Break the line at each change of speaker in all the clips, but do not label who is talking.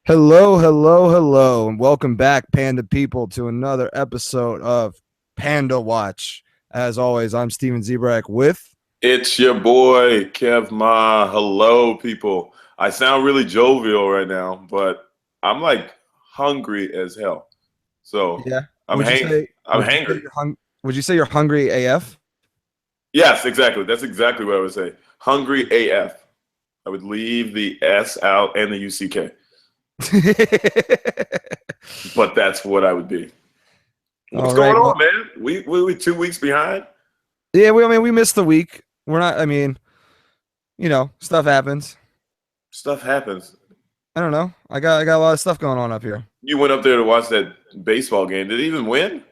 Hello, and welcome back, Panda people, to another episode of Panda Watch. As always, I'm Steven Zebrak with...
It's your boy, Kev Ma. Hello, people. I sound really jovial right now, but I'm like hungry as hell. So
Yeah.
I'm hangry.
Would you say you're hungry AF?
Yes, exactly. That's exactly what I would say. Hungry AF. I would leave the S out and the UCK. But that's what I would be. What's going on, man? We 2 weeks behind?
Yeah, we missed the week. We're not, stuff happens.
Stuff happens.
I don't know. I got a lot of stuff going on up here.
You went up there to watch that baseball game. Did they even win?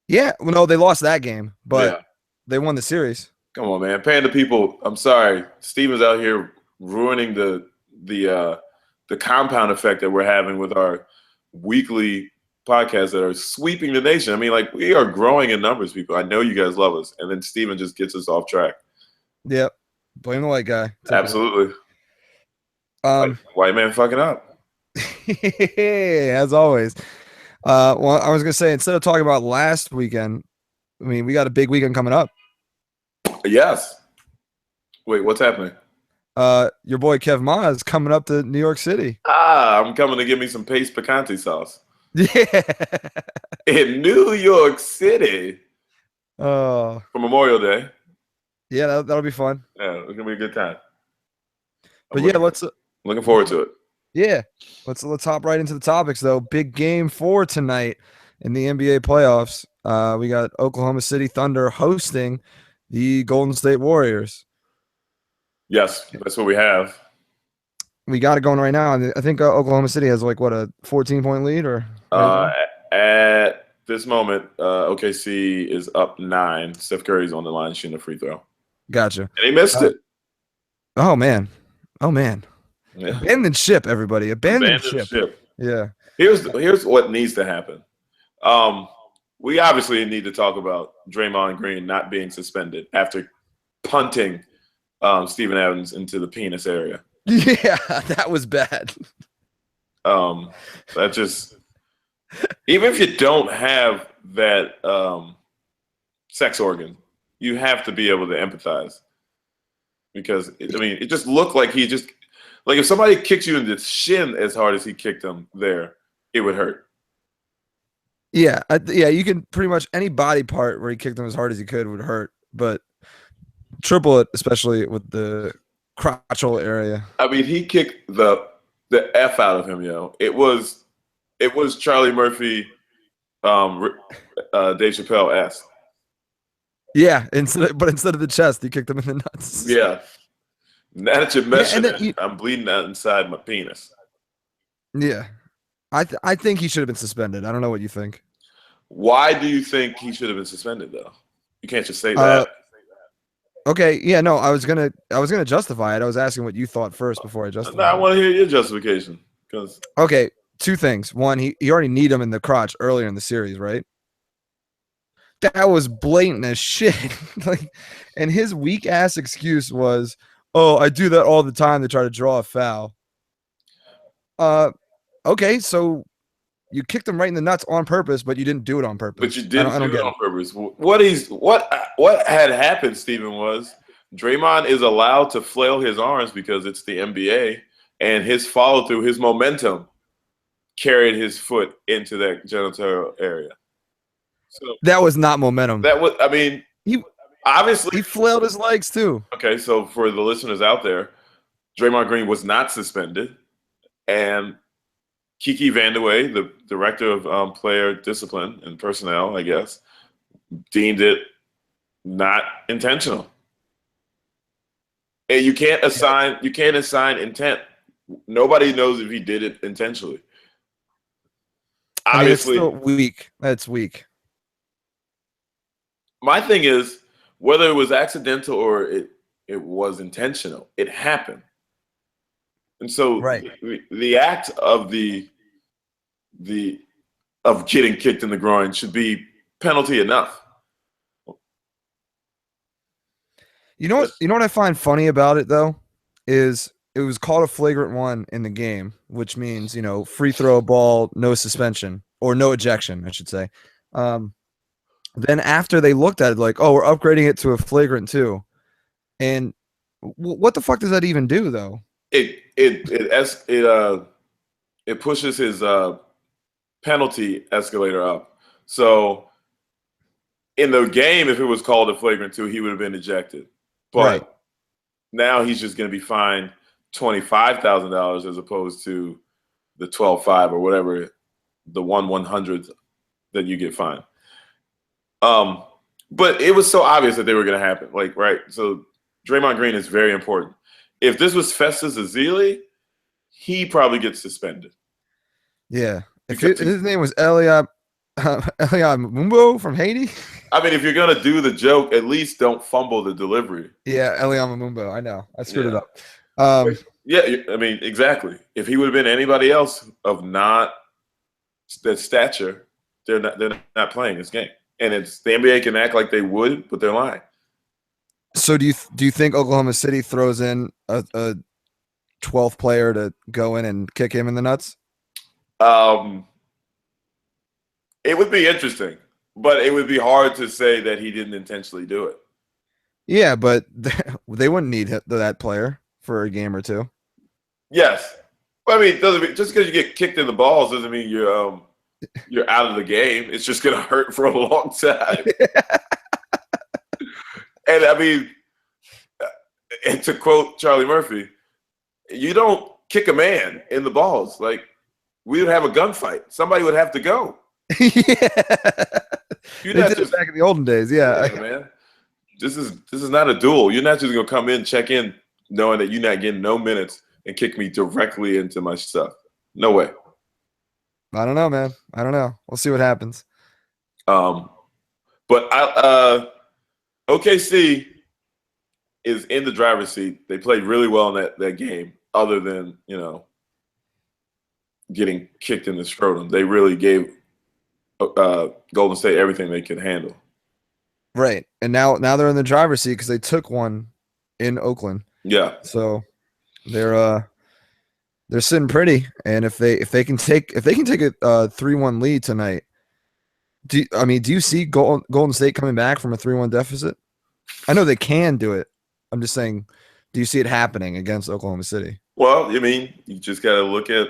Yeah. Well, no, they lost that game, but they won the series.
Come on, man. Panda people, I'm sorry. Steven's out here ruining the compound effect that we're having with our weekly podcasts that are sweeping the nation. I mean, like, we are growing in numbers, people. I know you guys love us. And then Steven just gets us off track.
Yep. Blame the white guy.
Absolutely. White man fucking up.
As always. Well, I was going to say, instead of talking about last weekend, we got a big weekend coming up.
Yes. Wait, what's happening?
Your boy Kev Ma is coming up to New York City.
I'm coming to get me some paste picante sauce.
Yeah.
In New York City.
For
Memorial Day.
Yeah, that'll be fun.
Yeah, it's gonna be a good time. Looking forward to it.
Yeah. Let's hop right into the topics though. Big game 4 tonight in the NBA playoffs. We got Oklahoma City Thunder hosting the Golden State Warriors.
Yes, that's what we have.
We got it going right now. I think Oklahoma City has a 14-point lead or
at this moment, OKC is up 9. Steph Curry's on the line shooting a free throw.
Gotcha.
And he missed it.
Oh man.
Yeah.
Abandon ship, everybody. Abandon ship. Yeah.
Here's what needs to happen. We obviously need to talk about Draymond Green not being suspended after punting Steven Adams into the penis area.
Yeah, that was bad.
That just, even if you don't have that sex organ, you have to be able to empathize, because it just looked like he just, like, if somebody kicked you in the shin as hard as he kicked him there, it would hurt.
Yeah, you can pretty much any body part where he kicked him as hard as he could would hurt, but triple it, especially with the crotchal area.
He kicked the F out of him, yo. It was Charlie Murphy, Dave Chappelle-esque.
Yeah, instead of the chest, he kicked him in the nuts.
Yeah. Now that you mention it, I'm bleeding out inside my penis.
Yeah. I think he should have been suspended. I don't know what you think.
Why do you think he should have been suspended, though? You can't just say that.
Okay, yeah, no, I was gonna justify it. I was asking what you thought first before I justified.
I want to hear your justification.
Okay, 2 things. One, he already kneed him in the crotch earlier in the series, right? That was blatant as shit. And his weak ass excuse was, "Oh, I do that all the time to try to draw a foul." Okay, so you kicked him right in the nuts on purpose, but you didn't do it on purpose.
But you didn't do it on purpose. What had happened, Steven, was Draymond is allowed to flail his arms because it's the NBA, and his follow through, his momentum, carried his foot into that genital area. So
that was not momentum.
Obviously
he flailed his legs too.
Okay, so for the listeners out there, Draymond Green was not suspended, and Kiki Vandeweghe, the director of player discipline and personnel, I guess, deemed it not intentional. And you can't assign intent. Nobody knows if he did it intentionally. Obviously,
it's still weak. That's weak.
My thing is, whether it was accidental or it was intentional, it happened. And so the act of of getting kicked in the groin should be penalty enough.
You know what I find funny about it though is it was called a flagrant one in the game, which means, free throw ball, no suspension or no ejection, I should say. Then after they looked at it, like, oh, we're upgrading it to a flagrant 2. And what the fuck does that even do, though?
It pushes his penalty escalator up. So in the game, if it was called a flagrant 2, he would have been ejected. But now he's just going to be fined $25,000 as opposed to the 12.5 or whatever, the 1/100th that you get fined. But it was so obvious that they were going to happen. Like, right. So Draymond Green is very important. If this was Festus Ezeli, he probably gets suspended.
Yeah. If his name was Elia Mumbo from Haiti.
I mean, if you're going to do the joke, at least don't fumble the delivery.
Yeah, Elia Mumbo. I know. I screwed it up.
Yeah, I mean, exactly. If he would have been anybody else of not that stature, they're not playing this game. And it's the NBA can act like they would, but they're lying.
So do you think Oklahoma City throws in a 12th player to go in and kick him in the nuts?
It would be interesting, but it would be hard to say that he didn't intentionally do it.
Yeah, but they wouldn't need that player for a game or two.
Yes, I mean, just because you get kicked in the balls doesn't mean you're out of the game. It's just gonna hurt for a long time. And I mean, and to quote Charlie Murphy, you don't kick a man in the balls. Like, we would have a gunfight. Somebody would have to go.
Yeah, they did it back in the olden days. Yeah,
man. This is not a duel. You're not just gonna come in, check in, knowing that you're not getting no minutes and kick me directly into my stuff. No way.
I don't know, man. I don't know. We'll see what happens.
But OKC is in the driver's seat. They played really well in that game, other than, getting kicked in the scrotum. They really gave Golden State everything they could handle.
Right. And now they're in the driver's seat because they took one in Oakland.
Yeah.
So they're sitting pretty. And if they can take a 3-1 lead tonight, do you see Golden State coming back from a 3-1 deficit? I know they can do it. I'm just saying, do you see it happening against Oklahoma City?
Well, I mean, you just got to look at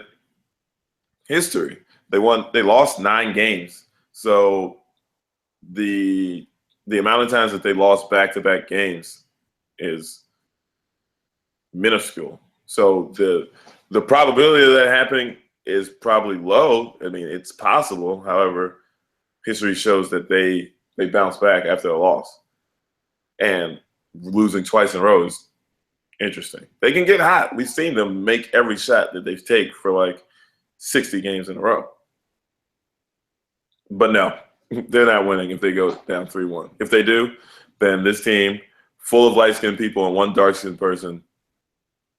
history. They lost 9 games. So the amount of times that they lost back-to-back games is minuscule. So the probability of that happening is probably low. I mean, it's possible. However, history shows that they bounce back after a loss. And losing twice in a row is interesting. They can get hot. We've seen them make every shot that they've taken for like 60 games in a row. But no, they're not winning if they go down 3-1. If they do, then this team, full of light-skinned people and one dark-skinned person,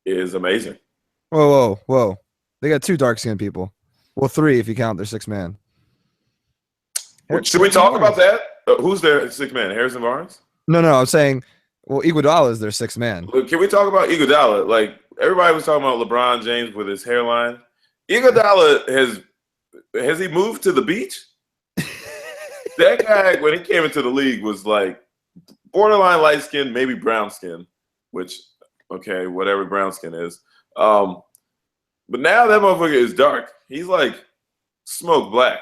is amazing.
Whoa. They got 2 dark-skinned people. Well, 3 if you count their 6th man.
Should we talk about that? Who's their 6th man? Harrison Barnes?
No, I'm saying, well, Iguodala is their 6th man.
Can we talk about Iguodala? Like, everybody was talking about LeBron James with his hairline. Iguodala has he moved to the beach? That guy, when he came into the league, was like borderline light skin, maybe brown skin, which, okay, whatever brown skin is. But now that motherfucker is dark. He's like smoke black.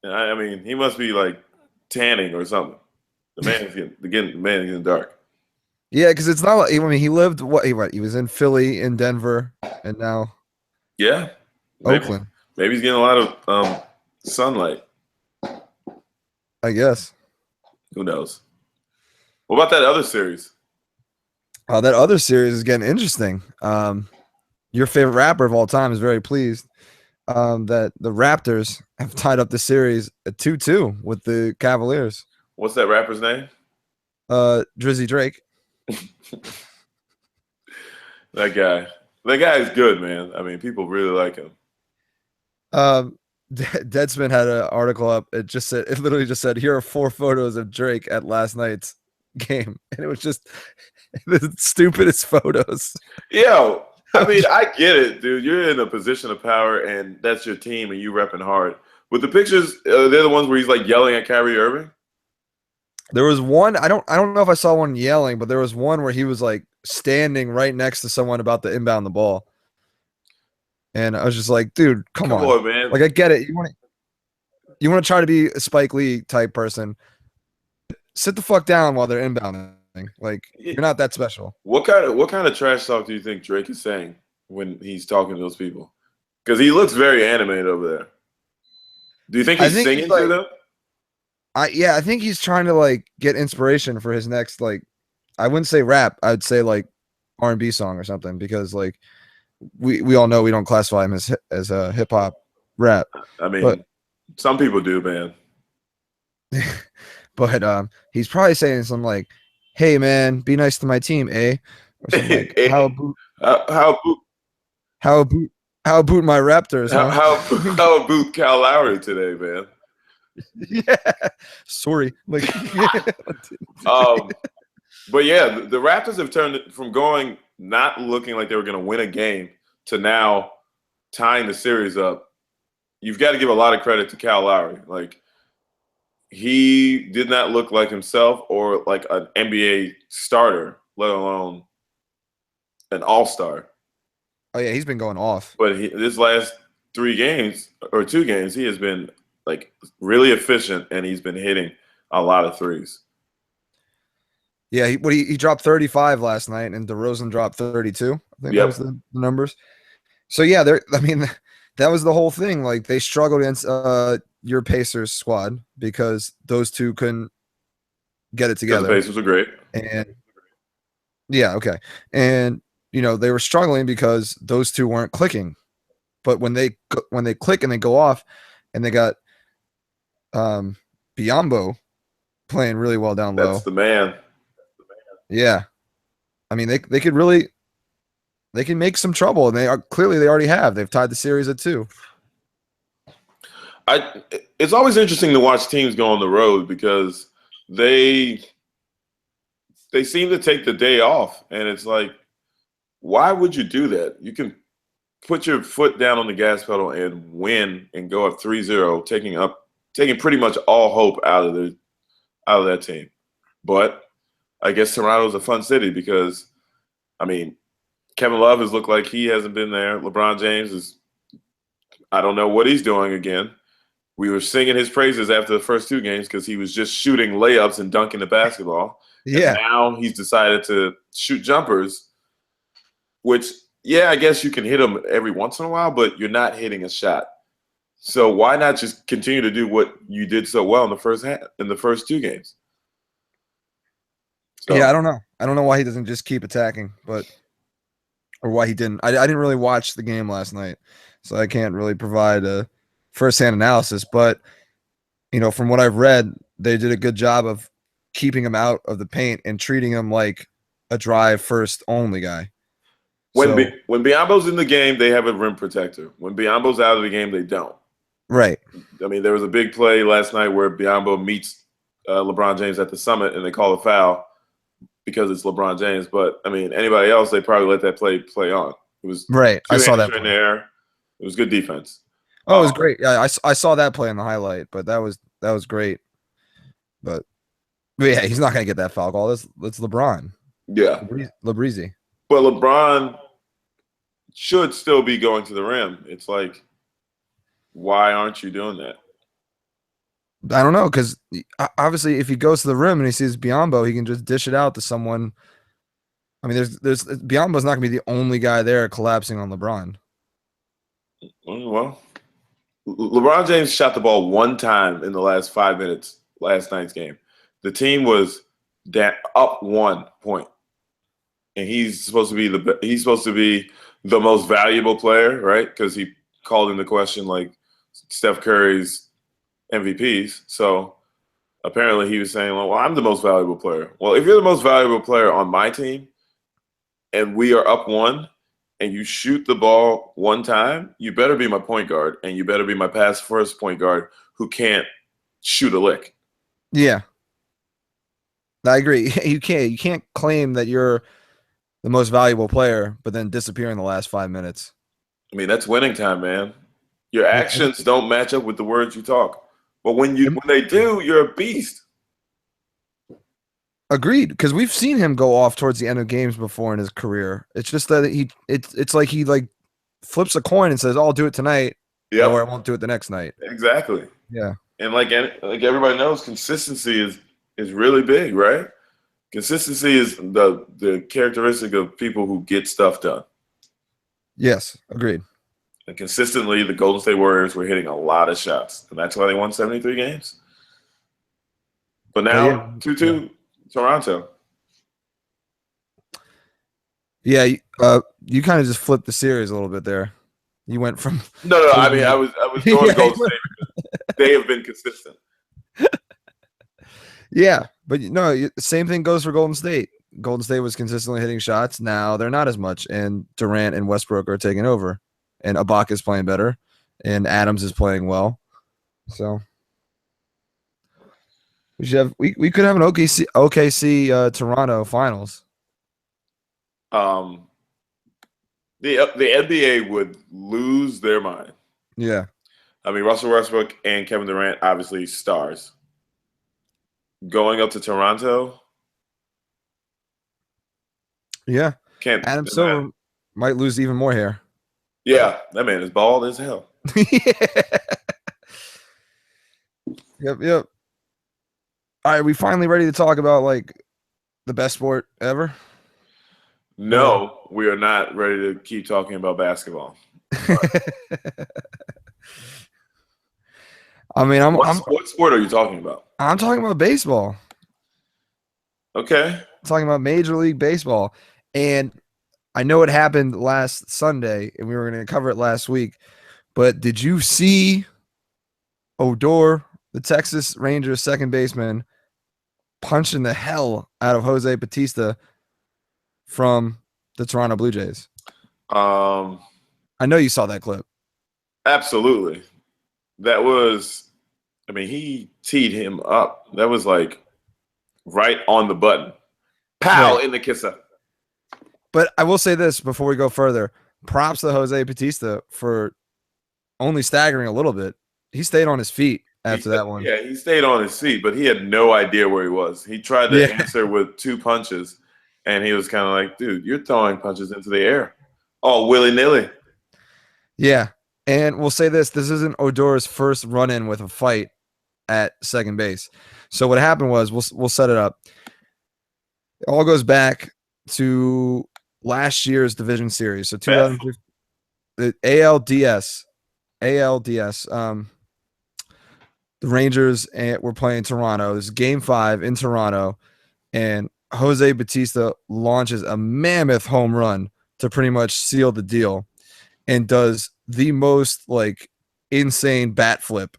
And I mean, he must be like tanning or something. The man is getting dark.
Yeah, because it's not like, he lived he was in Philly, in Denver, and now Oakland.
Maybe he's getting a lot of sunlight.
I guess.
Who knows? What about that other series?
That other series is getting interesting. Your favorite rapper of all time is very pleased that the Raptors have tied up the series at 2-2 with the Cavaliers.
What's that rapper's name?
Drizzy Drake.
That guy is good, man. I mean, people really like him.
Deadspin had an article up. It literally just said, here are 4 photos of Drake at last night's game, and it was just the stupidest photos.
Yo, I mean, I get it, dude. You're in a position of power, and that's your team, and you repping hard. But the pictures, they're the ones where he's like yelling at Kyrie Irving.
There was one. I don't know if I saw one yelling, but there was one where he was like standing right next to someone about to inbound the ball, and I was just like, dude, come on,
man.
Like, I get it. You want to try to be a Spike Lee type person. Sit the fuck down while they're inbounding. Like, you're not that special.
What kind of trash talk do you think Drake is saying when he's talking to those people? Because he looks very animated over there. Do you think he's singing to them?
I think he's trying to like get inspiration for his next, like, I wouldn't say rap, I'd say like R&B song or something, because like we all know we don't classify him as a hip hop rap.
I mean, some people do, man.
But he's probably saying something like, "Hey man, be nice to my team, eh?" Or something like, how about my Raptors?
How about Kyle Lowry today, man?
Yeah, sorry. Like,
but yeah, the Raptors have turned it from going not looking like they were going to win a game to now tying the series up. You've got to give a lot of credit to Kyle Lowry. Like, he did not look like himself or like an NBA starter, let alone an all-star.
Oh yeah, he's been going off.
But this last 2 games, he has been like really efficient, and he's been hitting a lot of threes.
Yeah, he dropped 35 last night, and DeRozan dropped 32. I think that was the numbers. So yeah, that was the whole thing. Like, they struggled against your Pacers squad because those two couldn't get it together.
The Pacers are great.
And yeah, okay. And they were struggling because those two weren't clicking. But when they click and they go off, and they got Biyombo playing really well down low.
That's the man.
Yeah. I mean, they can make some trouble, and they already have. They've tied the series at 2.
It's always interesting to watch teams go on the road because they seem to take the day off, and it's like, why would you do that? You can put your foot down on the gas pedal and win and go up 3-0, taking pretty much all hope out of that team. But I guess Toronto's a fun city because, I mean, Kevin Love has looked like he hasn't been there. LeBron James I don't know what he's doing again. We were singing his praises after the first 2 games because he was just shooting layups and dunking the basketball.
Yeah.
And now he's decided to shoot jumpers, which, yeah, I guess you can hit them every once in a while, but you're not hitting a shot. So why not just continue to do what you did so well in the first 2 games? So,
yeah, I don't know. I don't know why he doesn't just keep attacking, or why he didn't. I didn't really watch the game last night, so I can't really provide a firsthand analysis. But, from what I've read, they did a good job of keeping him out of the paint and treating him like a drive first only guy.
When Biyombo's in the game, they have a rim protector. When Biyombo's out of the game, they don't.
Right.
I mean, there was a big play last night where Biyombo meets LeBron James at the summit, and they call a foul because it's LeBron James. But, I mean, anybody else, they probably let that play on. It was
right. I saw that
in there. It was good defense.
Oh, it was great. Yeah, I saw that play in the highlight, but that was great. But yeah, he's not gonna get that foul call. It's LeBron.
Yeah,
LeBreezy.
But LeBron should still be going to the rim. It's like, why aren't you doing that?
I don't know, because obviously, if he goes to the rim and he sees Biyombo, he can just dish it out to someone. I mean, there's Biyombo's not gonna be the only guy there collapsing on LeBron.
Well, LeBron James shot the ball 1 time in the last 5 minutes last night's game. The team was up 1 point, and he's supposed to be the most valuable player, right? Because he called into question like Steph Curry's MVPs. So apparently he was saying, well, I'm the most valuable player. Well, if you're the most valuable player on my team and we are up 1 and you shoot the ball 1 time, you better be my point guard, and you better be my pass first point guard who can't shoot a lick.
Yeah. I agree. You can't claim that you're the most valuable player, but then disappear in the last 5 minutes.
I mean, that's winning time, man. Your actions don't match up with the words you talk. But when they do, you're a beast.
Agreed, because we've seen him go off towards the end of games before in his career. It's just that it's like he like flips a coin and says, "I'll do it tonight," or I won't do it the next night.
Exactly.
Yeah.
And like everybody knows, consistency is really big, right? Consistency is the characteristic of people who get stuff done.
Yes, agreed.
And consistently, the Golden State Warriors were hitting a lot of shots, and that's why they won 73 games. But now, 2-2, Toronto.
Yeah, you kind of just flipped the series a little bit there. You went from
no. I mean, I was going to Golden State because they have been consistent.
Yeah, but no, same thing goes for Golden State. Golden State was consistently hitting shots. Now they're not as much, and Durant and Westbrook are taking over, and Ibaka is playing better, and Adams is playing well. So we could have an OKC Toronto finals.
The NBA would lose their mind.
Yeah,
I mean, Russell Westbrook and Kevin Durant, obviously stars. Going up to Toronto.
Yeah. Adam Silver might lose even more hair.
Yeah, that man is bald as hell.
Yep. All right, we finally ready to talk about like the best sport ever?
No, we are not ready to keep talking about basketball.
I mean,
what sport are you talking about?
I'm talking about baseball.
Okay.
I'm talking about Major League Baseball. And I know it happened last Sunday, and we were going to cover it last week. But did you see Odor, the Texas Rangers second baseman, punching the hell out of Jose Bautista from the Toronto Blue Jays? I know you saw that clip.
Absolutely. That was, I mean, he teed him up. That was like right on the button. Pow, in the kisser.
But I will say this before we go further. Props to Jose Bautista for only staggering a little bit. He stayed on his feet after that one.
Yeah, he stayed on his feet, but he had no idea where he was. He tried to answer with 2 punches, and he was kind of like, dude, you're throwing punches into the air. Oh, willy-nilly.
Yeah. And we'll say this isn't Odor's first run-in with a fight at second base. So what happened was, we'll set it up. It all goes back to last year's division series. So 2015, the ALDS. The Rangers were playing Toronto. This is Game 5 in Toronto, and Jose Bautista launches a mammoth home run to pretty much seal the deal, and does the most like insane bat flip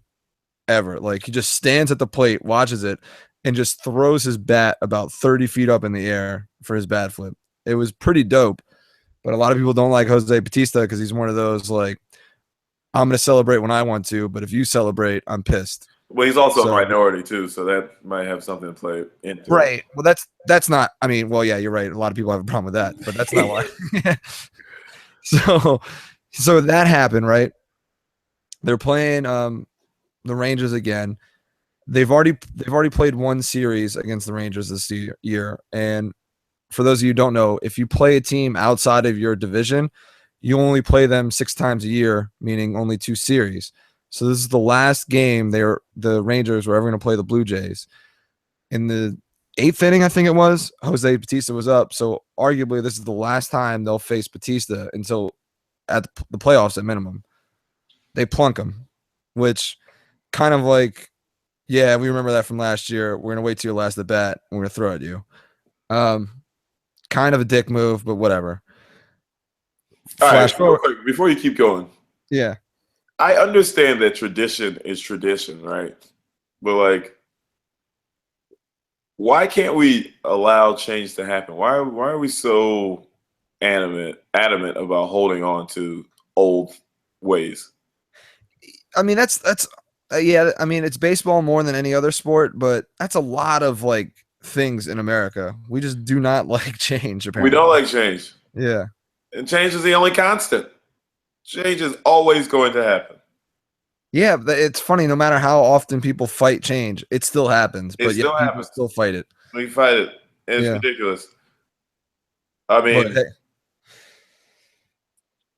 ever. Like, he just stands at the plate, watches it, and just throws his bat about 30 feet up in the air for his bat flip. It was pretty dope, but a lot of people don't like Jose Bautista because he's one of those like, I'm going to celebrate when I want to, but if you celebrate, I'm pissed.
Well, he's also a minority too, so that might have something to play into.
Right. Well, that's not. I mean, well, yeah, you're right. A lot of people have a problem with that, but that's not why. So that happened, right? They're playing the Rangers again. They've already played one series against the Rangers this year, and for those of you who don't know, if you play a team outside of your division, you only play them 6 times a year, meaning only 2 series. So this is the last game the Rangers were ever going to play the Blue Jays. In the 8th inning, I think it was, Jose Bautista was up. So arguably this is the last time they'll face Bautista until at the playoffs at minimum. They plunk him, which kind of like, yeah, we remember that from last year. We're going to wait till your last at bat. We're going to throw at you. Kind of a dick move, but whatever.
All right, real quick, before you keep going.
Yeah.
I understand that tradition is tradition, right? But like, why can't we allow change to happen? Why are we so adamant about holding on to old ways?
I mean, that's yeah. I mean, it's baseball more than any other sport, but that's a lot of like things in America. We just do not like change, apparently.
We don't like change.
Yeah.
And change is the only constant. Change is always going to happen.
Yeah, it's funny. No matter how often people fight change, it still happens. But
Still
people
happens.
still fight it.
We fight it. And it's ridiculous. I mean,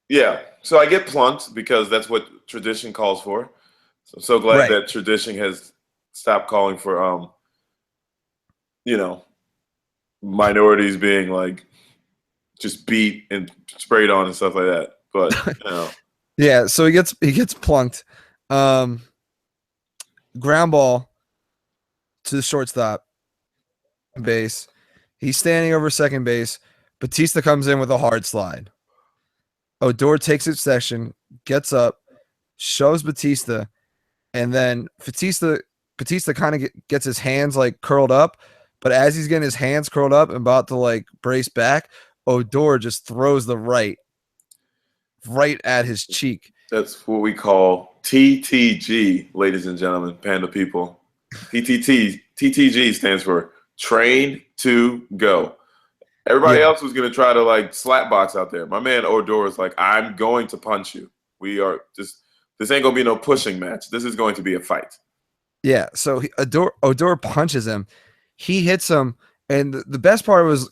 yeah. So I get plunked because that's what tradition calls for. So I'm so glad that tradition has stopped calling for, minorities being like just beat and sprayed on and stuff like that. But
yeah. So he gets plunked. Ground ball to the shortstop base. He's standing over second base. Bautista comes in with a hard slide. Odor takes his section, gets up, shows Bautista, and then Bautista kind of gets his hands like curled up. But as he's getting his hands curled up and about to like brace back, Odor just throws the right at his cheek.
That's what we call TTG, ladies and gentlemen, Panda people. TTG stands for Train to Go. Everybody else was going to try to like slap box out there. My man Odor is like, I'm going to punch you. We are just, this ain't going to be no pushing match. This is going to be a fight. Yeah.
So Odor punches him. He hits him. And the best part was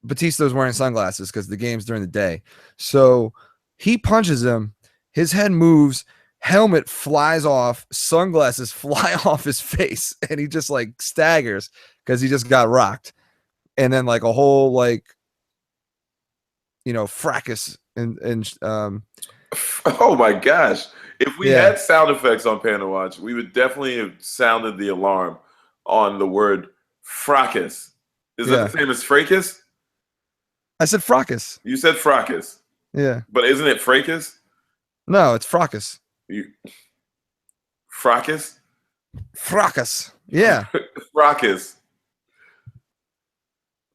Bautista was wearing sunglasses because the game's during the day. So he punches him. His head moves. Helmet flies off. Sunglasses fly off his face. And he just like staggers because he just got rocked. And then like a whole like, fracas and
oh my gosh. If we had sound effects on PandaWatch, we would definitely have sounded the alarm on the word fracas. Is that the same as fracas?
I said fracas.
You said fracas.
Yeah.
But isn't it fracas?
No, it's fracas.
Fracas?
Fracas. Yeah.
Fracas.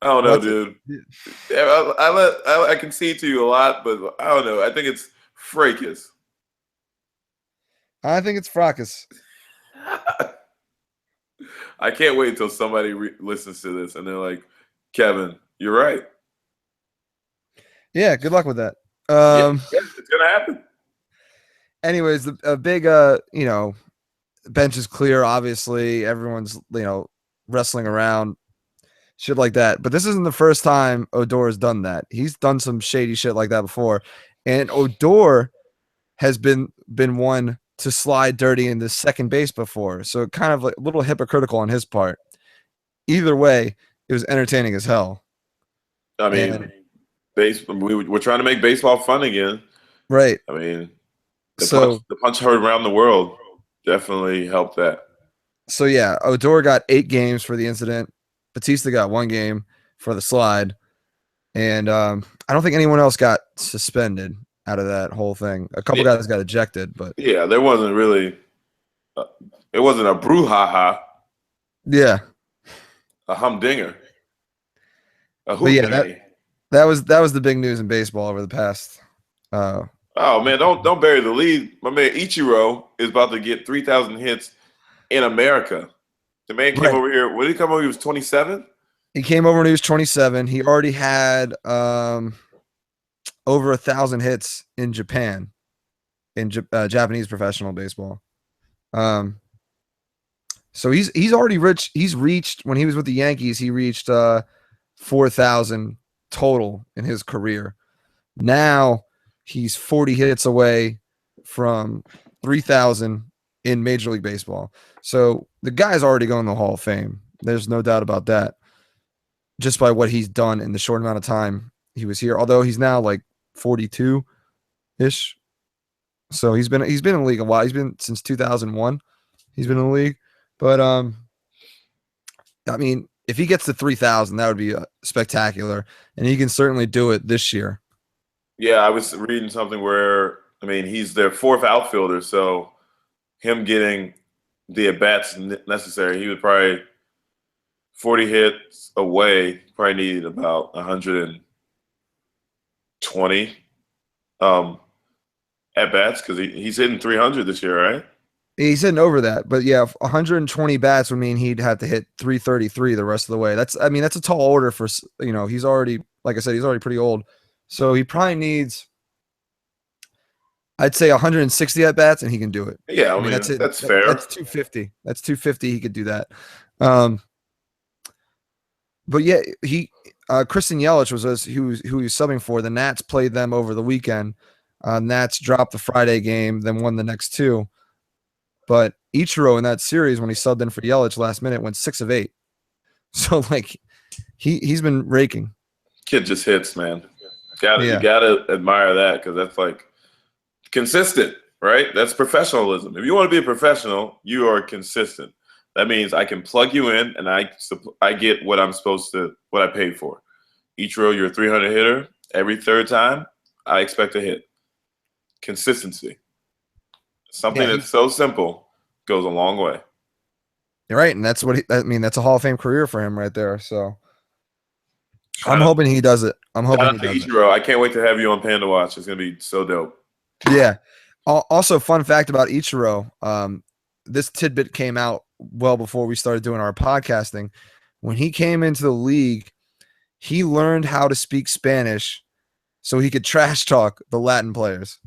I don't know, dude. I can see it to you a lot, but I don't know. I think it's fracas.
I think it's fracas.
I can't wait until somebody listens to this and they're like, Kevin, you're right.
Yeah, good luck with that.
It's gonna happen.
Anyways, a big bench is clear. Obviously, everyone's wrestling around, shit like that. But this isn't the first time Odor has done that. He's done some shady shit like that before, and Odor has been one to slide dirty into second base before. So kind of like a little hypocritical on his part. Either way, it was entertaining as hell.
I mean, we're trying to make baseball fun again.
Right.
I mean, the punch heard around the world definitely helped that.
So, yeah, Odor got 8 games for the incident. Bautista got 1 game for the slide. And I don't think anyone else got suspended out of that whole thing. A couple guys got ejected, but
yeah, there wasn't really. It wasn't a brouhaha.
Yeah,
a humdinger.
But yeah, that was the big news in baseball over the past.
Oh man, don't bury the lead. My man Ichiro is about to get 3,000 hits in America. The man came over here. When did he come over? He was 27.
He came over when he was 27. He already had over 1,000 hits in Japan, in Japanese professional baseball. So he's already rich. He's reached, when he was with the Yankees, he reached 4,000 total in his career. Now he's 40 hits away from 3,000 in Major League Baseball. So the guy's already going to the Hall of Fame. There's no doubt about that. Just by what he's done in the short amount of time he was here. Although he's now like 42-ish. So he's been in the league a while. He's been since 2001. He's been in the league. But I mean, if he gets to 3,000, that would be spectacular, and he can certainly do it this year.
Yeah, I was reading something where, I mean, he's their 4th outfielder, so him getting the at-bats necessary, he would probably 40 hits away, probably needed about 120 at-bats because he's hitting 300 this year, right?
He's hitting over that, but yeah, 120 bats would mean he'd have to hit 333 the rest of the way. That's a tall order for, he's already, like I said, he's already pretty old. So he probably needs, I'd say 160 at bats and he can do it.
Yeah, I mean
that's it.
That's fair.
That's 250. That's 250. He could do that. But yeah, Christian Yelich was who he was subbing for. The Nats played them over the weekend. Nats dropped the Friday game, then won the next two. But Ichiro in that series, when he subbed in for Yelich last minute, went 6 of 8. So like, he's been raking.
Kid just hits, man. You gotta admire that because that's like consistent, right? That's professionalism. If you want to be a professional, you are consistent. That means I can plug you in and I get what I paid for. Ichiro, you're a 300 hitter. Every third time, I expect a hit. Consistency. Something that's so simple goes a long way.
You're right, and that's that's a Hall of Fame career for him right there. So I'm hoping he does it. I'm hoping he does
Ichiro. I can't wait to have you on PandaWatch. It's gonna be so dope.
Yeah. Also, fun fact about Ichiro. This tidbit came out well before we started doing our podcasting. When he came into the league, he learned how to speak Spanish so he could trash talk the Latin players.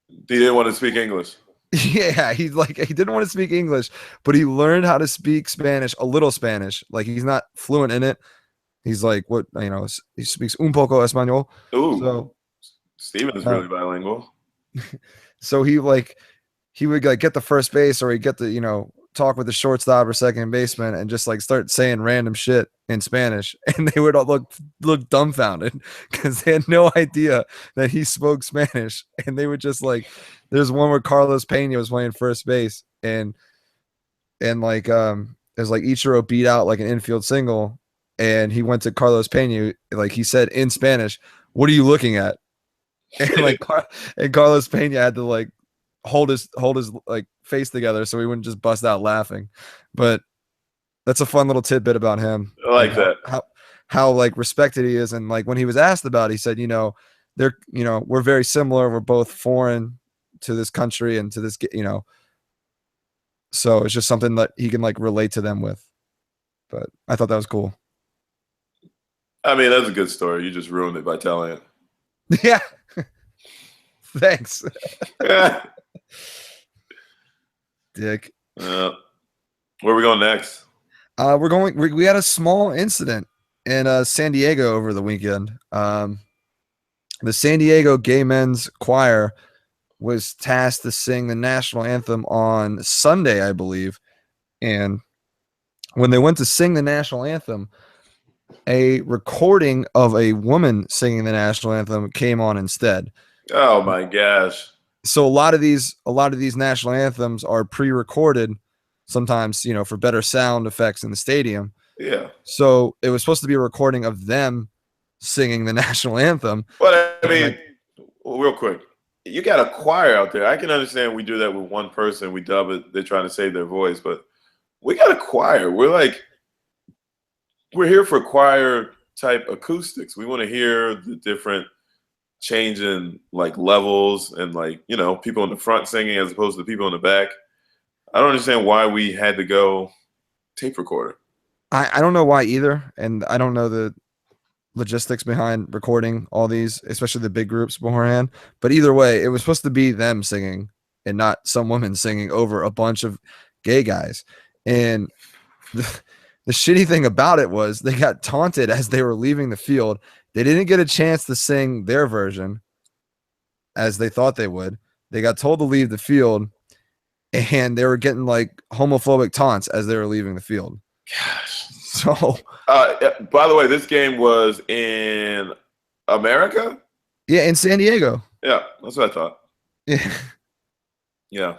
He didn't want to speak English.
Yeah, he didn't want to speak English, but he learned how to speak Spanish, a little Spanish. Like, he's not fluent in it. He's like, he speaks un poco español.
Ooh, so Steven is really bilingual.
So he would like get the first base, or he'd get the, talk with the shortstop or second baseman and just like start saying random shit in Spanish, and they would all look dumbfounded because they had no idea that he spoke Spanish. And they would just like, there's one where Carlos Pena was playing first base, and like there's like Ichiro beat out like an infield single, and he went to Carlos Pena, like he said in Spanish, "What are you looking at?" And and Carlos Pena had to like hold his like face together so he wouldn't just bust out laughing. But that's a fun little tidbit about him.
I like that.
How like respected he is. And like when he was asked about it, he said, they're, we're very similar. We're both foreign to this country and to this, so it's just something that he can like relate to them with. But I thought that was cool.
I mean, that's a good story. You just ruined it by telling it.
Yeah. Thanks. Dick.
Where are we going next?
We had a small incident in San Diego over the weekend. The San Diego Gay Men's Choir was tasked to sing the national anthem on Sunday, I believe. And when they went to sing the national anthem, a recording of a woman singing the national anthem came on instead.
Oh my gosh.
So a lot of these national anthems are pre-recorded sometimes, for better sound effects in the stadium.
Yeah.
So it was supposed to be a recording of them singing the national anthem.
But I mean, real quick, you got a choir out there. I can understand we do that with one person. We dub it. They're trying to save their voice, but we got a choir. We're here for choir type acoustics. We want to hear the different change in like levels and like, people in the front singing as opposed to people in the back. I don't understand why we had to go tape recorder.
I don't know why either. And I don't know the logistics behind recording all these, especially the big groups beforehand. But either way, it was supposed to be them singing and not some woman singing over a bunch of gay guys. And the shitty thing about it was they got taunted as they were leaving the field. They didn't get a chance to sing their version as they thought they would. They got told to leave the field, and they were getting like homophobic taunts as they were leaving the field.
Gosh.
So,
by the way, this game was in America?
Yeah, in San Diego.
Yeah, that's what I thought.
Yeah.
Yeah.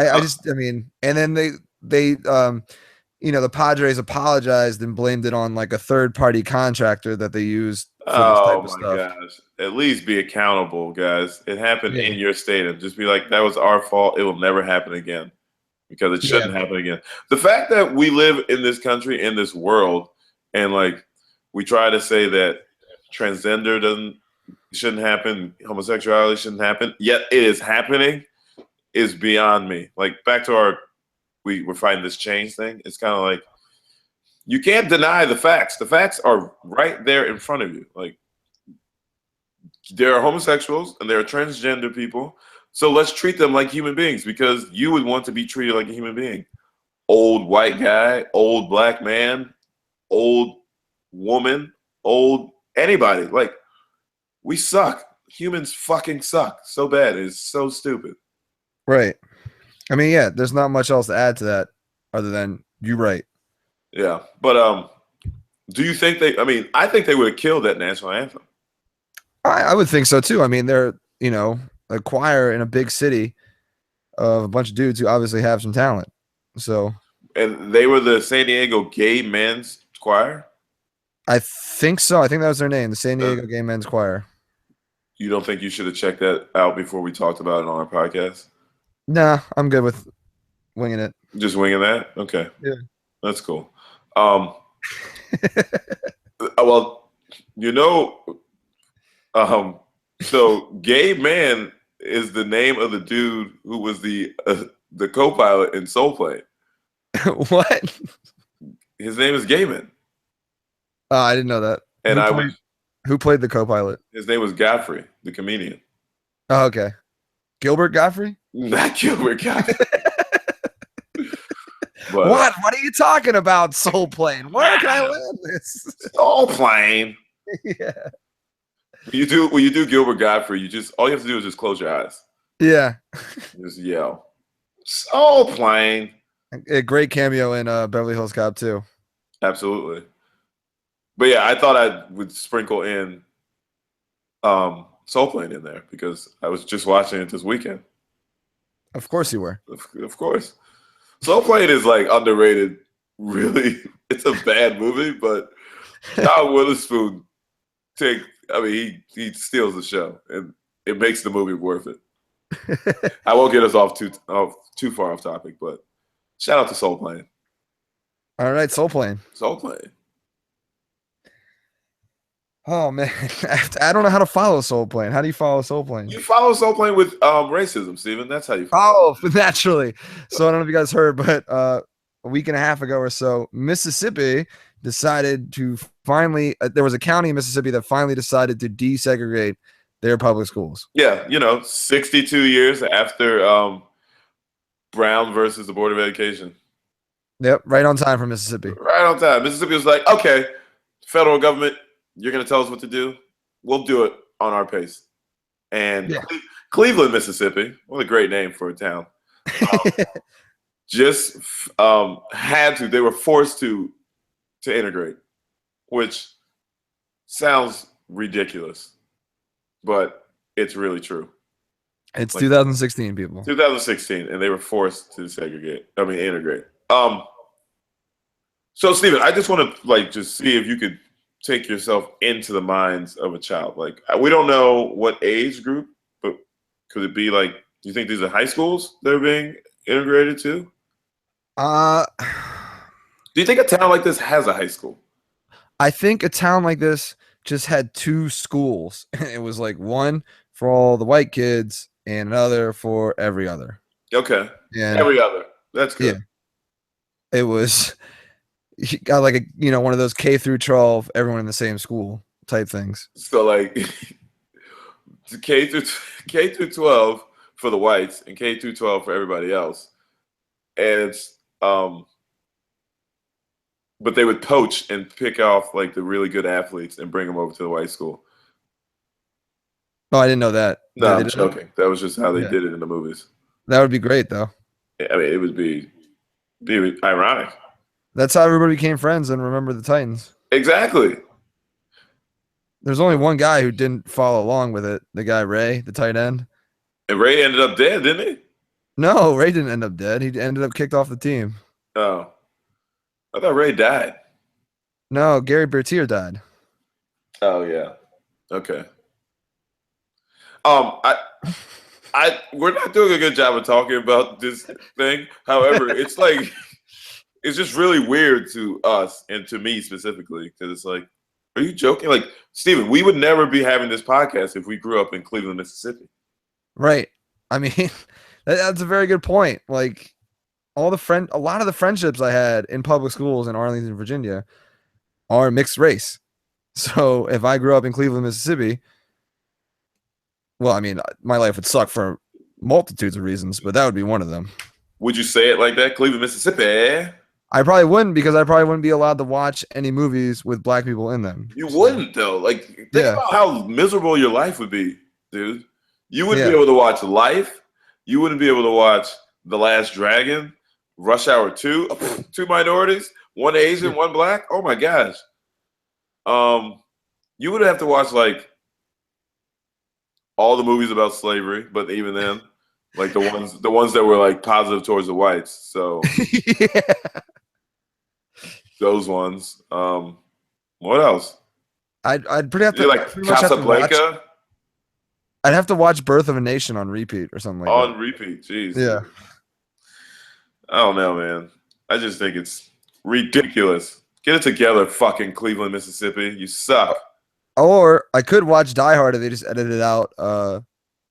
I mean, and then they the Padres apologized and blamed it on like a third-party contractor that they used for this type of stuff. Oh my
gosh. At least be accountable, guys. It happened in your stadium. Just be like, that was our fault. It will never happen again because it shouldn't happen again. The fact that we live in this country, in this world, and like we try to say that transgender shouldn't happen, homosexuality shouldn't happen, yet it is happening. is beyond me. Like back to we're fighting this change thing. It's kind of like you can't deny the facts. The facts are right there in front of you. Like there are homosexuals and there are transgender people. So let's treat them like human beings because you would want to be treated like a human being. Old white guy, old black man, old woman, old anybody. Like we suck. Humans fucking suck so bad. It's so stupid.
Right. I mean, yeah, there's not much else to add to that other than you're right.
Yeah. But do you think I think they would have killed that national anthem.
I would think so too. I mean, they're, a choir in a big city of a bunch of dudes who obviously have some talent. So,
and they were the San Diego Gay Men's Choir?
I think so. I think that was their name, the San Diego Gay Men's Choir.
You don't think you should have checked that out before we talked about it on our podcast?
Nah, I'm good with winging it.
Just winging that? Okay.
Yeah.
That's cool. Well, so Gay Man is the name of the dude who was the co-pilot in Soul Plane.
What?
His name is Gayman.
Oh, I didn't know that.
And
who played the co-pilot?
His name was Godfrey, the comedian.
Oh, okay. Gilbert Godfrey?
Not Gilbert Godfrey. But,
what are you talking about, Soul Plane? Where can I land this?
Soul Plane.
Yeah.
When you do Gilbert Godfrey, all you have to do is just close your eyes.
Yeah.
Just yell. Soul Plane.
A great cameo in Beverly Hills Cop 2.
Absolutely. But yeah, I thought I would sprinkle in Soul Plane in there because I was just watching it this weekend.
Of course you were.
Of course. Soul Plane is like underrated. Really, it's a bad movie, but John Witherspoon he steals the show, and it makes the movie worth it. I won't get us off too far off topic, but shout out to Soul Plane.
All right, Soul Plane.
Soul Plane.
Oh man, I don't know how to follow Soul Plane. How do you follow Soul Plane?
You follow Soul Plane with racism, Steven. That's how you follow.
Oh, naturally. So I don't know if you guys heard, but a week and a half ago or so, Mississippi decided to finally. There was a county in Mississippi that finally decided to desegregate their public schools.
Yeah, 62 years after Brown versus the Board of Education.
Yep, right on time for Mississippi.
Right on time. Mississippi was like, okay, federal government, you're going to tell us what to do. We'll do it on our pace. And Cleveland, Mississippi, what a great name for a town. Just had to. They were forced to integrate, which sounds ridiculous, but it's really true.
It's 2016, people.
2016, and they were forced to integrate. So, Steven, I just want to just see if you could take yourself into the minds of a child. Like, we don't know what age group, but could it be do you think these are high schools they're being integrated to? Do you think a town like this has a high school?
I think a town like this just had two schools. It was one for all the white kids and another for every other.
Okay.
And
every other. That's good.
Yeah. It was got one of those K through 12, everyone in the same school type things.
So K through 12 for the whites and K through 12 for everybody else. And it's but they would poach and pick off the really good athletes and bring them over to the white school.
Oh, I didn't know that.
No, I'm joking. That was just how they did it in the movies.
That would be great, though.
I mean, it would be ironic.
That's how everybody became friends and remembered the Titans.
Exactly.
There's only one guy who didn't follow along with it. The guy, Ray, the tight end.
And Ray ended up dead, didn't he?
No, Ray didn't end up dead. He ended up kicked off the team.
Oh. I thought Ray died.
No, Gary Bertier died.
Oh, yeah. Okay. We're not doing a good job of talking about this thing. However, it's it's just really weird to us and to me specifically because it's are you joking? Steven, we would never be having this podcast if we grew up in Cleveland, Mississippi.
Right. I mean, That's a very good point. Like a lot of the friendships I had in public schools in Arlington, Virginia, are mixed race. So if I grew up in Cleveland, Mississippi, well, I mean, my life would suck for multitudes of reasons, but that would be one of them.
Would you say it like that, Cleveland, Mississippi?
I probably wouldn't, because I probably wouldn't be allowed to watch any movies with black people in them.
You wouldn't, though. Like, think about how miserable your life would be, dude. You wouldn't be able to watch Life. You wouldn't be able to watch The Last Dragon, Rush Hour 2, two minorities, one Asian, one black. Oh my gosh. You would have to watch like all the movies about slavery, but even then, like the ones that were like positive towards the whites. So those ones. What else?
I'd pretty have to
like Casablanca.
I'd have to watch Birth of a Nation on repeat or something like that.
On repeat, jeez.
Yeah.
I don't know, man. I just think it's ridiculous. Get it together, fucking Cleveland, Mississippi. You suck.
Or I could watch Die Hard if they just edited out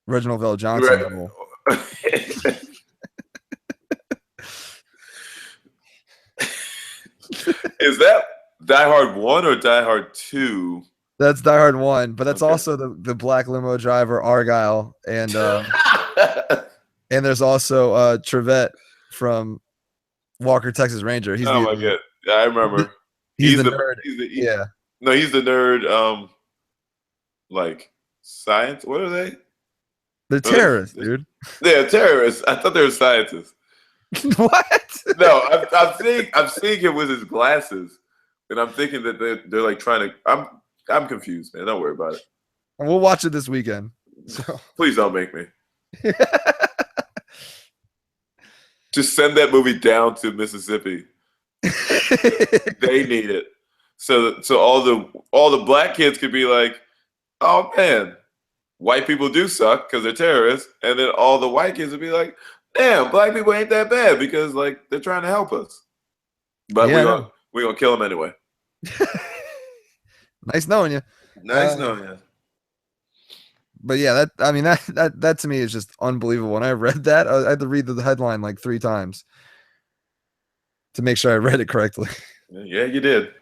Reginald Vell Johnson.
Right. Is that Die Hard 1 or Die Hard 2?
That's Die Hard 1, but that's also the black limo driver Argyle, and and there's also Trevette from Walker Texas Ranger. He's
my god, yeah, I remember.
He's the nerd.
No, he's the nerd. Like science. What are they?
They're terrorists, dude.
They're terrorists. I thought they were scientists.
What?
No, I'm seeing him with his glasses, and I'm thinking that they're like trying to. I'm confused, man. Don't worry about it.
We'll watch it this weekend. So.
Please don't make me. Just send that movie down to Mississippi. They need it. So all the black kids could be like, oh man, white people do suck because they're terrorists, and then all the white kids would be like, damn, black people ain't that bad because like they're trying to help us. But we're gonna kill them anyway.
Nice knowing you.
Nice knowing you.
But yeah, that to me is just unbelievable. When I read that, I had to read the headline like 3 times to make sure I read it correctly.
Yeah, you did.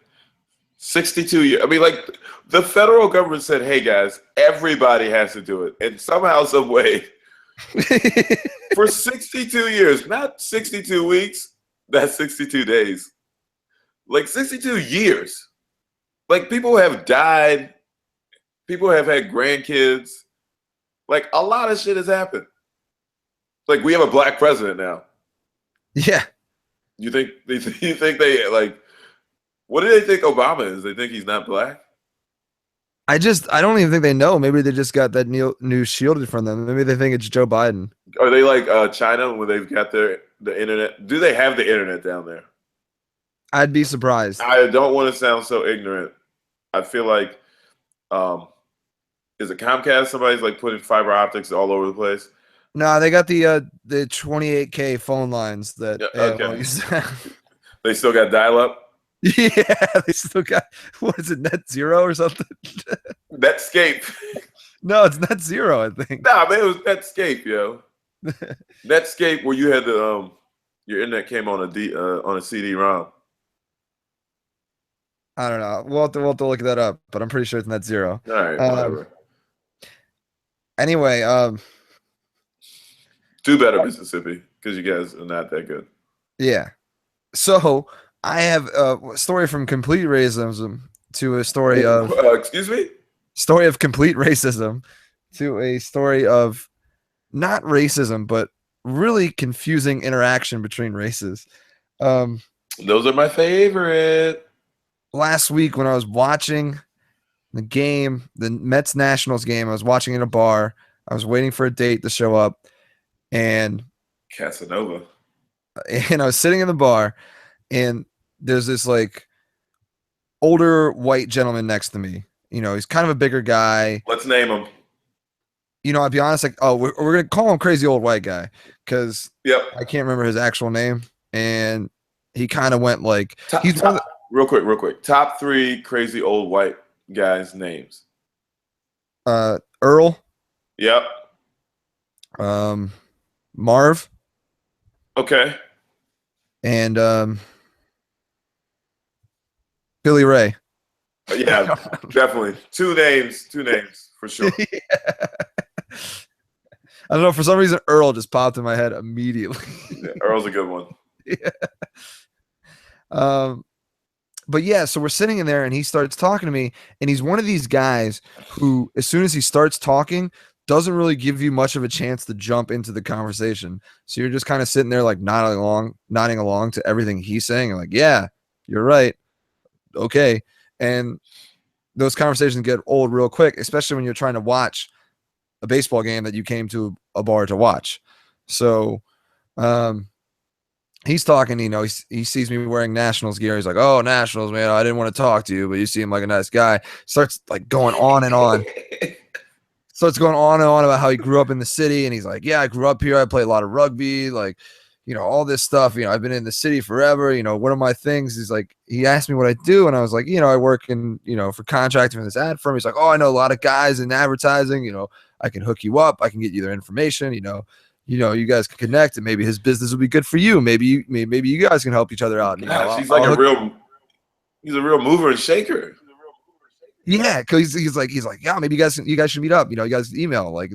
62 years. I mean, like the federal government said, "Hey guys, everybody has to do it," and somehow, some way, for 62 years, not 62 weeks. That's 62 days. Like 62 years. Like people have died. People have had grandkids. Like a lot of shit has happened. Like we have a black president now.
Yeah.
You think they like? What do they think Obama is? They think he's not black?
I don't even think they know. Maybe they just got that news shielded from them. Maybe they think it's Joe Biden.
Are they like China where they've got the internet? Do they have the internet down there?
I'd be surprised.
I don't want to sound so ignorant. I feel like, is it Comcast? Somebody's like putting fiber optics all over the place.
No, they got the 28K phone lines that
They still got dial-up?
Yeah, they still got, what is it, Net Zero or something?
Netscape.
No, it's Net Zero, I think.
Nah, man, it was Netscape, yo. Netscape, where you had the your internet came on a CD-ROM.
I don't know. We'll have to look that up, but I'm pretty sure it's Net Zero.
All right, whatever.
Anyway,
do better, Mississippi, because you guys are not that good.
Yeah. So I have a story from complete racism to a story of
excuse me?
Story of complete racism to a story of not racism, but really confusing interaction between races.
Those are my favorite.
Last week when I was watching the game, the Mets Nationals game, I was watching in a bar. I was waiting for a date to show up, and
Casanova.
And I was sitting in the bar, and there's this like older white gentleman next to me. You know, he's kind of a bigger guy.
Let's name him.
You know, I'll be honest, like, oh, we're gonna call him crazy old white guy because I can't remember his actual name, and he kind of went like
real quick. Top 3 crazy old white guys' names.
Earl.
Yep.
Marv.
Okay.
And Billy Ray.
Yeah, definitely. Two names for sure.
Yeah. I don't know. For some reason, Earl just popped in my head immediately.
Yeah, Earl's a good one.
Yeah. But yeah, so we're sitting in there and he starts talking to me, and he's one of these guys who, as soon as he starts talking, doesn't really give you much of a chance to jump into the conversation. So you're just kind of sitting there like nodding along to everything he's saying. And like, yeah, you're right. Okay. And those conversations get old real quick, especially when you're trying to watch a baseball game that you came to a bar to watch. So he's talking, he sees me wearing Nationals gear. He's like, oh, Nationals, man, I didn't want to talk to you, but you seem like a nice guy. Starts like going on and on. Starts going on and on about how he grew up in the city. And he's like, yeah, I grew up here. I played a lot of rugby, like, all this stuff. I've been in the city forever. One of my things is like, he asked me what I do. And I was like, I work in, for contracting for this ad firm. He's like, oh, I know a lot of guys in advertising. I can hook you up. I can get you their information. You guys can connect, and maybe his business will be good for you. Maybe you guys can help each other out.
Gosh, he's a real mover and shaker.
Yeah, because he's like, yeah, maybe you guys should meet up. You guys email. Like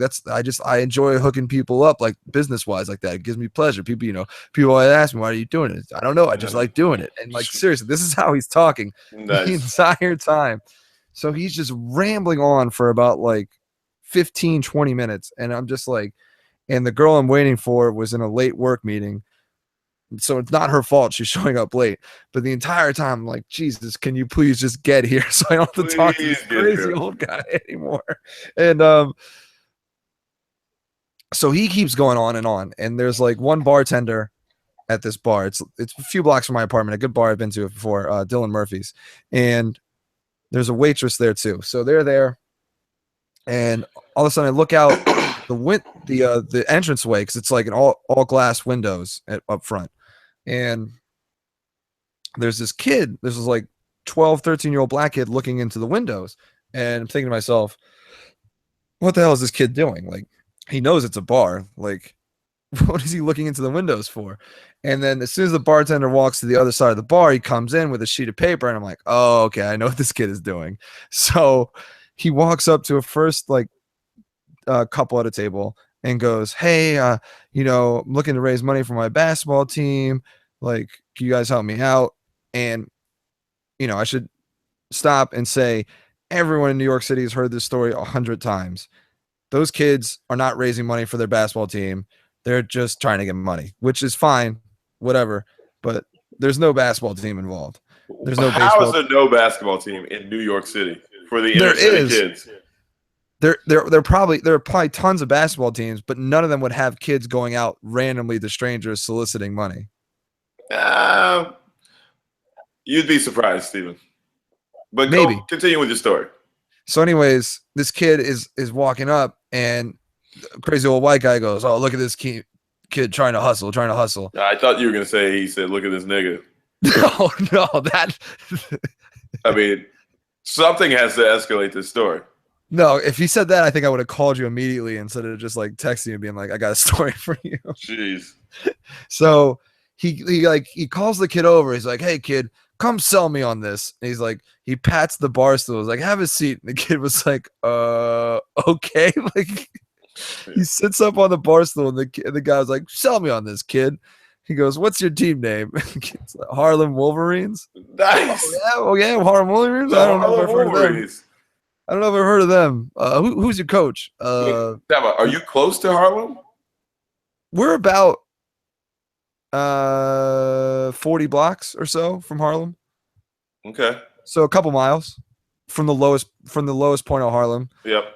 I enjoy hooking people up, like business wise, like that. It gives me pleasure. People always ask me, why are you doing it? I don't know. I just like doing it. And like, seriously, this is how he's talking the entire time. So he's just rambling on for about like 15, 20 minutes. And I'm just like, and the girl I'm waiting for was in a late work meeting. So it's not her fault she's showing up late. But the entire time, I'm like, Jesus, can you please just get here so I don't have to talk to this crazy old guy anymore? And so he keeps going on and on. And there's like one bartender at this bar. It's a few blocks from my apartment, a good bar I've been to before, Dylan Murphy's. And there's a waitress there too. So they're there. And all of a sudden I look out the entranceway, because it's like an all glass windows up front. And there's this kid, this is like 12, 13-year-old black kid looking into the windows. And I'm thinking to myself, what the hell is this kid doing? Like, he knows it's a bar. Like, what is he looking into the windows for? And then as soon as the bartender walks to the other side of the bar, he comes in with a sheet of paper. And I'm like, oh, okay, I know what this kid is doing. So he walks up to a first like couple at a table and goes, hey, I'm looking to raise money for my basketball team. Like, can you guys help me out? And, I should stop and say, everyone in New York City has heard this story 100 times. Those kids are not raising money for their basketball team. They're just trying to get money, which is fine, whatever. But there's no basketball team involved. There's no baseball.
How is there no basketball team in New York City for the inner city kids?
There are probably tons of basketball teams, but none of them would have kids going out randomly to strangers soliciting money.
You'd be surprised, Steven. But
maybe
continue with your story.
So, anyways, this kid is walking up, and the crazy old white guy goes, "Oh, look at this kid trying to hustle."
I thought you were gonna say he said, "Look at this nigga."
No, that.
I mean, something has to escalate this story.
No, if he said that, I think I would have called you immediately instead of just like texting you and being like, I got a story for you.
Jeez.
So he calls the kid over. He's like, hey kid, come sell me on this. And he's like, he pats the bar stool. He's like, have a seat. And the kid was like, okay. Like, he sits up on the bar stool, and the guy was like, sell me on this, kid. He goes, what's your team name? It's like, Harlem Wolverines.
Nice.
Oh yeah, Harlem Wolverines. I don't know if I've heard of them. I don't know if I've heard of them. Who's your coach?
Are you close to Harlem?
We're about 40 blocks or so from Harlem.
Okay.
So a couple miles from the lowest point of Harlem.
Yep.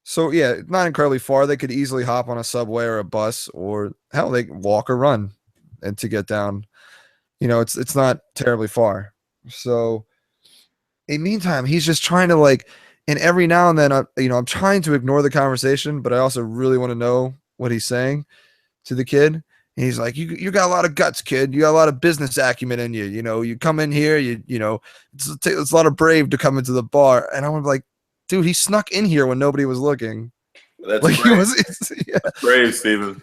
So yeah, not incredibly far. They could easily hop on a subway or a bus, or hell, they can walk or run, and to get down. It's not terribly far. So in the meantime, he's just trying to like, and every now and then, I'm trying to ignore the conversation, but I also really want to know what he's saying to the kid. And he's like, you got a lot of guts, kid. You got a lot of business acumen in you. You come in here, it's a lot of brave to come into the bar. And I'm like, dude, he snuck in here when nobody was looking.
That's
Like
brave.
he was. Yeah.
That's brave, Steven.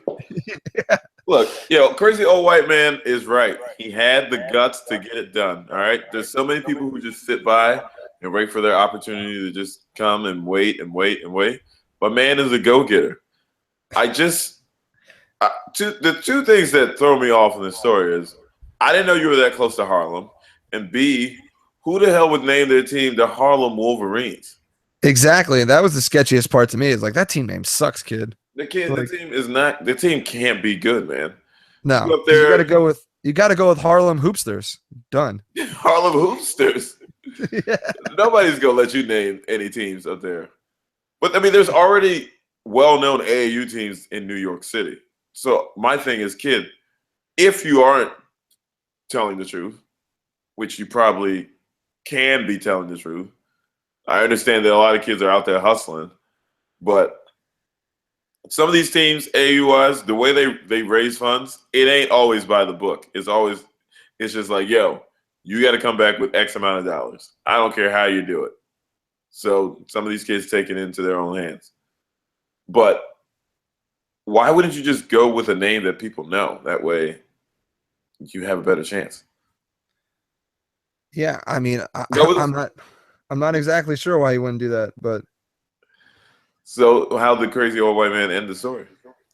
Yeah.
Look, crazy old white man is right. He had the guts to get it done. All right. There's so many people who just sit by and wait for their opportunity to just come and wait and wait and wait. But man is a go-getter. The two things that throw me off in this story is I didn't know you were that close to Harlem, and B, who the hell would name their team the Harlem Wolverines?
Exactly. And that was the sketchiest part to me. Is like that team name sucks, kid.
The team is not. The team can't be good, man.
No,
You up there,
you got to go with Harlem Hoopsters. Done.
Harlem Hoopsters.
Yeah.
Nobody's gonna let you name any teams up there. But I mean, there's already well-known AAU teams in New York City. So my thing is, kid, if you aren't telling the truth, which you probably can be telling the truth, I understand that a lot of kids are out there hustling, but some of these teams, AAU-wise, the way they raise funds, it ain't always by the book. It's just like, yo, you got to come back with X amount of dollars. I don't care how you do it. So some of these kids take it into their own hands. But why wouldn't you just go with a name that people know? That way you have a better chance.
Yeah, I mean, I'm not exactly sure why he wouldn't do that, but
so how did the crazy old white man end the story?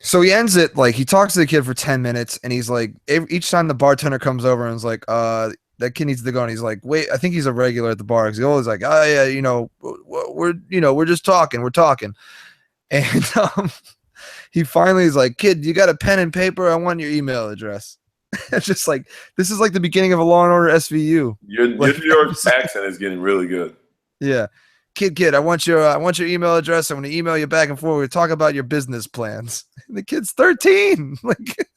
so he ends it like he talks to the kid for 10 minutes, and he's like, each time the bartender comes over and is like, that kid needs to go, and he's like, wait, I think he's a regular at the bar because he's always like, oh yeah, we're just talking, and he finally is like, kid, you got a pen and paper? I want your email address. It's just like this is like the beginning of a Law and Order SVU.
Your New York accent is getting really good.
Yeah, kid, I want your email address. I'm going to email you back and forth. We talk about your business plans. And the kid's 13. Like,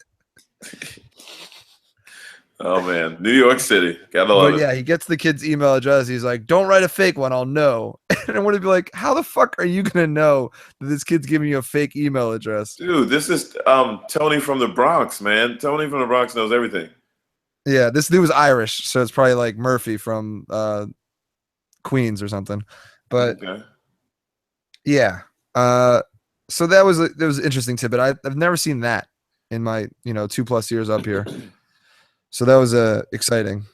oh man, New York City, gotta love it.
Yeah, he gets the kid's email address. He's like, don't write a fake one. I'll know. And I want to be like, how the fuck are you going to know that this kid's giving you a fake email address?
Dude, this is Tony from the Bronx, man. Tony from the Bronx knows everything.
Yeah, this dude was Irish, so it's probably like Murphy from Queens or something. But
okay.
Yeah, so that was an interesting tidbit. I've never seen that in my 2+ years up here. So that was exciting.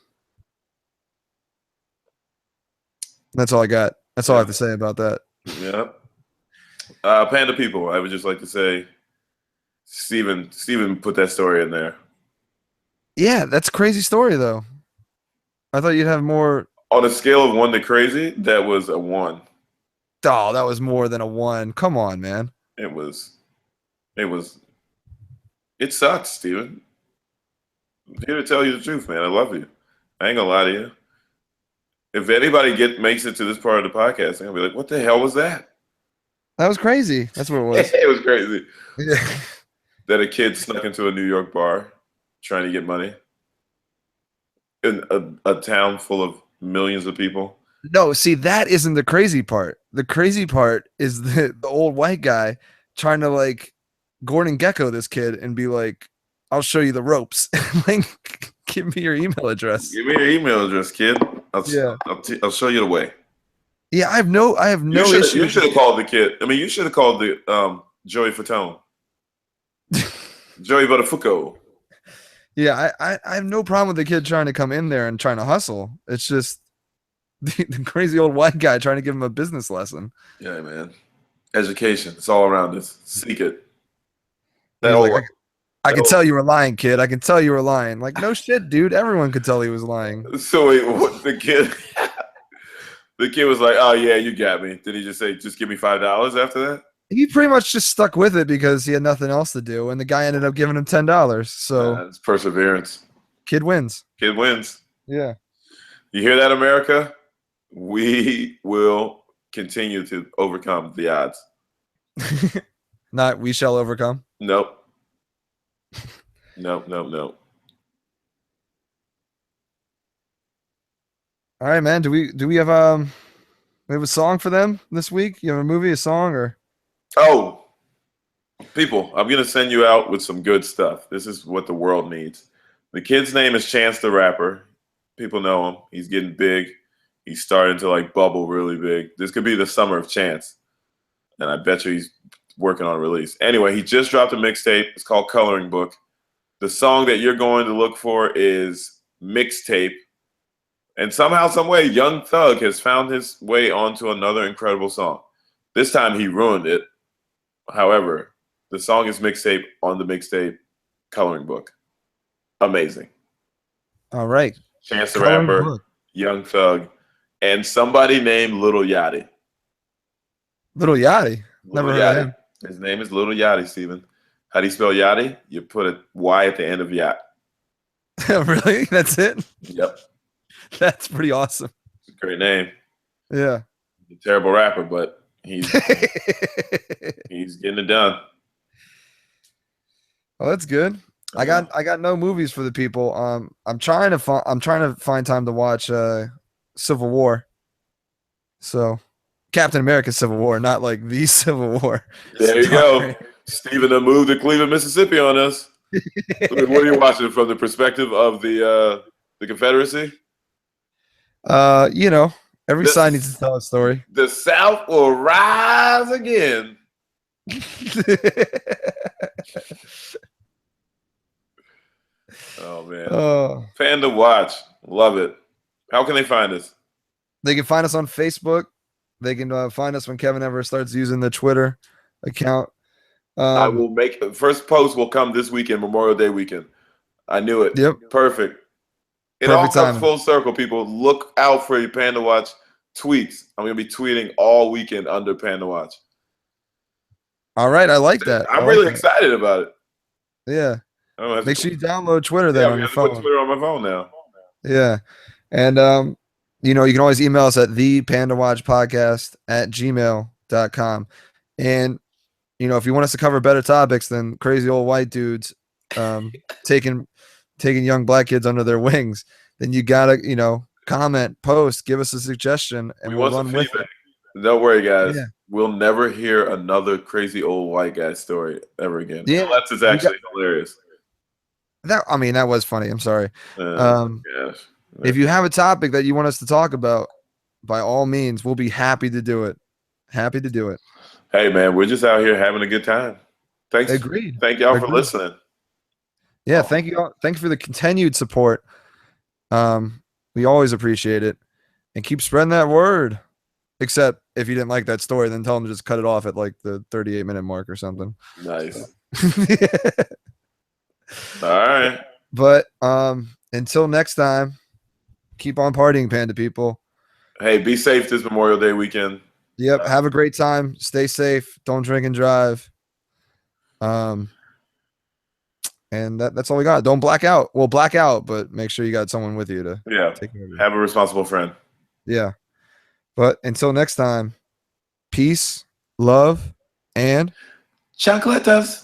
That's all I got. That's all I have to say about that.
Yeah. Panda people, I would just like to say, Steven put that story in there.
Yeah, that's a crazy story though. I thought you'd have more. On
a scale of 1 to crazy, that was a 1.
Oh, that was more than a 1. Come on, man.
It sucks, Steven. I'm here to tell you the truth, man. I love you. I ain't gonna lie to you. If anybody makes it to this part of the podcast, they're gonna be like, what the hell was that?
That was crazy. That's what it was.
It was crazy.
Yeah.
That a kid snuck into a New York bar trying to get money in a town full of millions of people.
No, see, that isn't the crazy part. The crazy part is the old white guy trying to like Gordon Gekko this kid and be like, I'll show you the ropes. Like, give me your email address.
Give me your email address, kid. I'll show you the way.
Yeah, I have no issue.
You should have called the kid. I mean, you should have called the Joey Fatone. Joey Buttafuoco.
Yeah, I have no problem with the kid trying to come in there and trying to hustle. It's just the crazy old white guy trying to give him a business lesson.
Yeah, man. Education. It's all around us. Seek it.
I can tell you were lying, kid. I can tell you were lying. Like, no shit, dude. Everyone could tell he was lying.
So wait, what, the kid was like, oh, yeah, you got me. Did he just say, just give me $5 after that?
He pretty much just stuck with it because he had nothing else to do, and the guy ended up giving him $10. So
it's perseverance.
Kid wins.
Kid wins.
Yeah.
You hear that, America? We will continue to overcome the odds.
Not we shall overcome.
Nope. Nope.
All right, man. Do we have a song for them this week? You have a movie, a song, or?
Oh, people, I'm gonna send you out with some good stuff. This is what the world needs. The kid's name is Chance the Rapper. People know him. He's getting big. He's starting to like bubble really big. This could be the summer of Chance, and I bet you he's working on a release. Anyway, he just dropped a mixtape. It's called Coloring Book. The song that you're going to look for is Mixtape. And somehow, some way, Young Thug has found his way onto another incredible song. This time he ruined it. However, the song is Mixtape on the mixtape Coloring Book. Amazing.
All right.
Chance the Rapper,
Book.
Young Thug, and somebody named Lil Yachty.
Lil Yachty? Never heard of him.
His name is Lil Yachty, Steven. How do you spell Yachty? You put a Y at the end of yacht.
Really? That's it?
Yep.
That's pretty awesome.
It's a great name.
Yeah.
He's a terrible rapper, but he's getting it done.
Oh, that's good. I got no movies for the people. I'm trying to find time to watch Civil War. So Captain America Civil War, not like the Civil War.
There you go. Steven done moved to Cleveland, Mississippi on us. What are you watching from the perspective of the Confederacy?
Every side needs to tell a story.
The South will rise again. Oh man. PandaWatch. Love it. How can they find us?
They can find us on Facebook. They can find us when Kevin ever starts using the Twitter account.
I will make the first post will come this weekend, Memorial Day weekend. I knew it.
Yep.
Perfect. It all comes full circle, people. Look out for your PandaWatch tweets. I'm going to be tweeting all weekend under PandaWatch.
All right. I like that.
I'm really excited about it.
Yeah. Make sure you download Twitter then on your phone.
Put Twitter on my phone now.
Yeah. And, you can always email us at thepandawatchpodcast@gmail.com. And, if you want us to cover better topics than crazy old white dudes taking young black kids under their wings, then you got to, comment, post, give us a suggestion, and we'll run with it.
Don't worry, guys. Yeah. We'll never hear another crazy old white guy story ever again. Yeah. Unless it's actually hilarious.
That was funny. I'm sorry. If you have a topic that you want us to talk about, by all means, we'll be happy to do it. Happy to do it.
Hey, man, we're just out here having a good time. Thanks.
Agreed.
Thank y'all for listening.
Yeah, thank you all. Thank you for the continued support. We always appreciate it. And keep spreading that word. Except if you didn't like that story, then tell them to just cut it off at like the 38-minute mark or something.
Nice. All right.
But until next time, keep on partying, Panda people.
Hey, be safe this Memorial Day weekend.
Yep. Have a great time. Stay safe. Don't drink and drive. And that's all we got. Don't black out. Well, black out, but make sure you got someone with you to take care of you.
Have a responsible friend.
Yeah. But until next time, peace, love, and
chocolates.